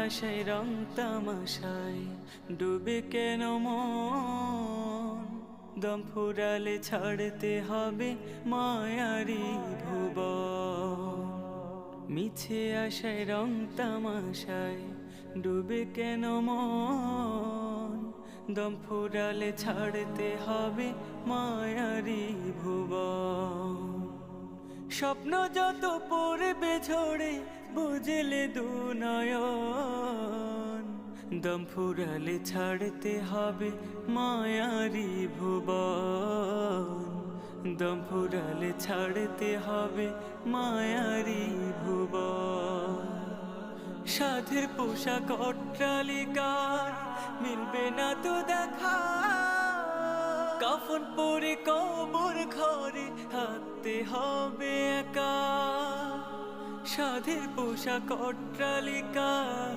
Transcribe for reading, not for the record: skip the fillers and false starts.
আশায় রং তামাশায় ডুবে কেন মন, দম ফুরালে ছাড়তে হবে মায়ারি ভুবন। মিছে আশায় রং তামাশায় ডুবে কেন মন, দম ফুরালে ছাড়তে হবে মায়ারি ভুবন। স্বপ্ন যত পড়বে ঝরে বুঝলে দু নয়ন, দম ফুরালে ছাড়তে হবে মায়ারি ভুবন। দম ফুরালে ছাড়তে হবে মায়ারি ভুবন। সাধের পোশাক অট্টালিকার মিলবে না তো দেখা, কাফন পরে কবর ঘরে থাকতে হবে একা। সাধের পোশাক অট্টালিকার